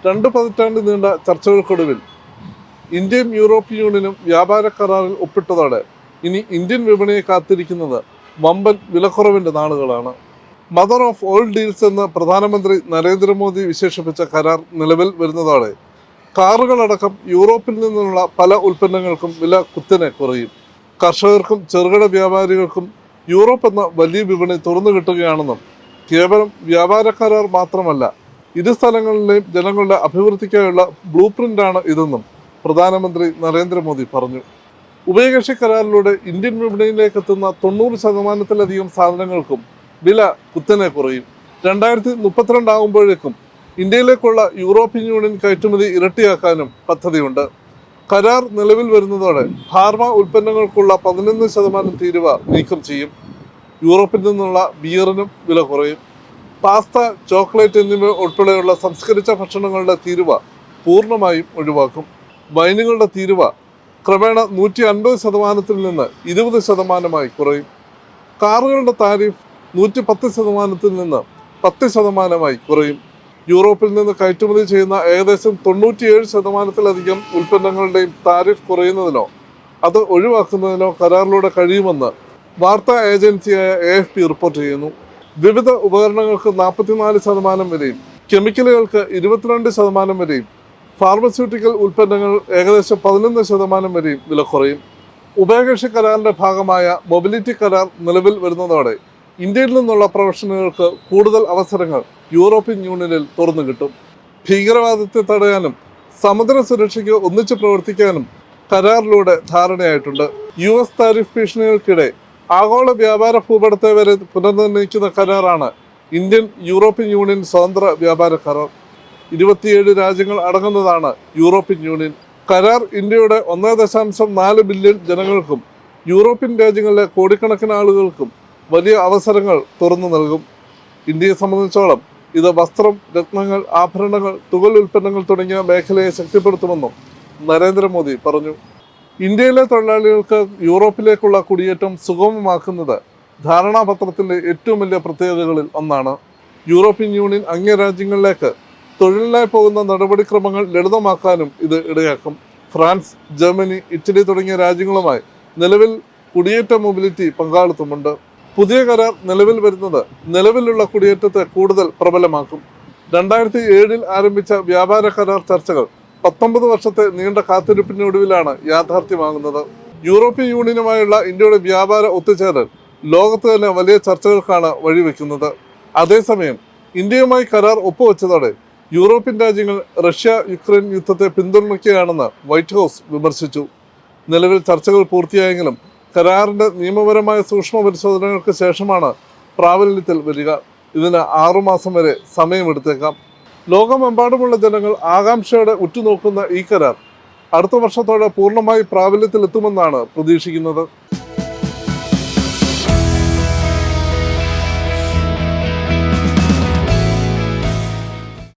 2 പതിറ്റാണ്ട് നീണ്ട ചർച്ചകൾക്കൊടുവിൽ ഇന്ത്യയും യൂറോപ്യൻ യൂണിയനും വ്യാപാര കരാറിൽ ഒപ്പിട്ടതോടെ ഇനി ഇന്ത്യൻ വിപണിയെ കാത്തിരിക്കുന്നത് വമ്പൻ വിലക്കുറവിന്റെ നാളുകളാണ്. മദർ ഓഫ് ഓൾ ഡീൽസ് എന്ന് പ്രധാനമന്ത്രി നരേന്ദ്രമോദി വിശേഷിപ്പിച്ച കരാർ നിലവിൽ വരുന്നതോടെ കാറുകളടക്കം യൂറോപ്പിൽ നിന്നുള്ള പല ഉൽപ്പന്നങ്ങൾക്കും വില കുത്തനെ കുറയും. കർഷകർക്കും ചെറുകിട വ്യാപാരികൾക്കും യൂറോപ്പ് എന്ന വലിയ വിപണി തുറന്നു കിട്ടുകയാണെന്നും കേവലം വ്യാപാര കരാർ മാത്രമല്ല, ഇരു സ്ഥലങ്ങളിലെയും ജനങ്ങളുടെ അഭിവൃദ്ധിക്കായുള്ള ബ്ലൂ പ്രിന്റാണ് ഇതെന്നും പ്രധാനമന്ത്രി നരേന്ദ്രമോദി പറഞ്ഞു. ഉഭയകക്ഷി കരാറിലൂടെ ഇന്ത്യൻ വിപണിയിലേക്ക് എത്തുന്ന 90% സാധനങ്ങൾക്കും വില കുത്തനെ കുറയും. 2032 ആകുമ്പോഴേക്കും ഇന്ത്യയിലേക്കുള്ള യൂറോപ്യൻ യൂണിയൻ കയറ്റുമതി ഇരട്ടിയാക്കാനും പദ്ധതിയുണ്ട്. കരാർ നിലവിൽ വരുന്നതോടെ ഫാർമ ഉൽപ്പന്നങ്ങൾക്കുള്ള 11% തീരുവ നീക്കം ചെയ്യും. യൂറോപ്പിൽ നിന്നുള്ള ബിയറിനും വില കുറയും. പാസ്ത, ചോക്ലേറ്റ് എന്നിവ ഉൾപ്പെടെയുള്ള സംസ്കരിച്ച ഭക്ഷണങ്ങളുടെ തീരുവ പൂർണ്ണമായും ഒഴിവാക്കും. വൈനുകളുടെ തീരുവ ക്രമേണ 150% നിന്ന് 20% കുറയും. കാറുകളുടെ താരിഫ് 110% നിന്ന് 10% കുറയും. യൂറോപ്പിൽ നിന്ന് കയറ്റുമതി ചെയ്യുന്ന ഏകദേശം 97%-ലധികം ഉൽപ്പന്നങ്ങളുടെയും താരിഫ് കുറയുന്നതിനോ അത് ഒഴിവാക്കുന്നതിനോ കരാറിലൂടെ കഴിയുമെന്ന് വാർത്താ ഏജൻസിയായ AFP റിപ്പോർട്ട് ചെയ്യുന്നു. വിവിധ ഉപകരണങ്ങൾക്ക് 44% വരെയും കെമിക്കലുകൾക്ക് 22% വരെയും ഫാർമസ്യൂട്ടിക്കൽ ഉൽപ്പന്നങ്ങൾ ഏകദേശം 11% വരെയും വില കുറയും. ഉഭയകക്ഷി കരാറിന്റെ ഭാഗമായ മൊബിലിറ്റി കരാർ നിലവിൽ വരുന്നതോടെ ഇന്ത്യയിൽ നിന്നുള്ള പ്രൊഫഷണലുകൾക്ക് കൂടുതൽ അവസരങ്ങൾ യൂറോപ്യൻ യൂണിയനിൽ തുറന്നു കിട്ടും. ഭീകരവാദത്തെ തടയാനും സമുദ്ര സുരക്ഷയ്ക്ക് ഒന്നിച്ചു പ്രവർത്തിക്കാനും കരാറിലൂടെ ധാരണയായിട്ടുണ്ട്. US താരിഫ് ഭീഷണികൾക്കിടെ ആഗോള വ്യാപാര ഭൂപടത്തെ വരെ പുനർനിർണയിക്കുന്ന കരാറാണ് ഇന്ത്യൻ യൂറോപ്യൻ യൂണിയൻ സ്വതന്ത്ര വ്യാപാര കരാർ. 27 രാജ്യങ്ങൾ അടങ്ങുന്നതാണ് യൂറോപ്യൻ യൂണിയൻ. കരാർ ഇന്ത്യയുടെ 1.4 ബില്യൺ ജനങ്ങൾക്കും യൂറോപ്യൻ രാജ്യങ്ങളിലെ കോടിക്കണക്കിന് ആളുകൾക്കും വലിയ അവസരങ്ങൾ തുറന്നു നൽകും. ഇന്ത്യയെ സംബന്ധിച്ചോളം ഇത് വസ്ത്രം, രത്നങ്ങൾ, ആഭരണങ്ങൾ, തുകൽ ഉൽപ്പന്നങ്ങൾ തുടങ്ങിയ മേഖലയെ ശക്തിപ്പെടുത്തുമെന്നും നരേന്ദ്രമോദി പറഞ്ഞു. ഇന്ത്യയിലെ തൊഴിലാളികൾക്ക് യൂറോപ്പിലേക്കുള്ള കുടിയേറ്റം സുഗമമാക്കുന്നത് ധാരണാപത്രത്തിന്റെ ഏറ്റവും വലിയ പ്രത്യേകതകളിൽ ഒന്നാണ്. യൂറോപ്യൻ യൂണിയൻ അംഗരാജ്യങ്ങളിലേക്ക് തൊഴിലിനായി പോകുന്ന നടപടിക്രമങ്ങൾ ലളിതമാക്കാനും ഇത് ഇടയാക്കും. ഫ്രാൻസ്, ജർമ്മനി, ഇറ്റലി തുടങ്ങിയ രാജ്യങ്ങളുമായി നിലവിൽ കുടിയേറ്റ മൊബിലിറ്റി പങ്കാളിത്തമുണ്ട്. പുതിയ കരാർ നിലവിൽ വരുന്നത് നിലവിലുള്ള കുടിയേറ്റത്തെ കൂടുതൽ പ്രബലമാക്കും. 2007 ആരംഭിച്ച വ്യാപാര കരാർ ചർച്ചകൾ 19 വർഷത്തെ നീണ്ട കാത്തിരിപ്പിനൊടുവിലാണ് യാഥാർത്ഥ്യമാകുന്നത്. യൂറോപ്യൻ യൂണിയനുമായുള്ള ഇന്ത്യയുടെ വ്യാപാര ഒത്തുചേരൽ ലോകത്ത് തന്നെ വലിയ ചർച്ചകൾക്കാണ് വഴിവെക്കുന്നത്. അതേസമയം ഇന്ത്യയുമായി കരാർ ഒപ്പുവെച്ചതോടെ യൂറോപ്യൻ രാജ്യങ്ങൾ റഷ്യ-യുക്രൈൻ യുദ്ധത്തെ പിന്തുണയ്ക്കുകയാണെന്ന് വൈറ്റ് ഹൗസ് വിമർശിച്ചു. നിലവിൽ ചർച്ചകൾ പൂർത്തിയായെങ്കിലും കരാറിന്റെ നിയമപരമായ സൂക്ഷ്മ പരിശോധനകൾക്ക് ശേഷമാണ് പ്രാബല്യത്തിൽ വരിക. ഇതിന് 6 മാസം വരെ സമയമെടുത്തേക്കാം. ലോകമെമ്പാടുമുള്ള ജനങ്ങൾ ആകാംക്ഷയോടെ ഉറ്റുനോക്കുന്ന ഈ കരാർ അടുത്ത വർഷത്തോടെ പൂർണ്ണമായി പ്രാബല്യത്തിലെത്തുമെന്നാണ് പ്രതീക്ഷിക്കുന്നത്.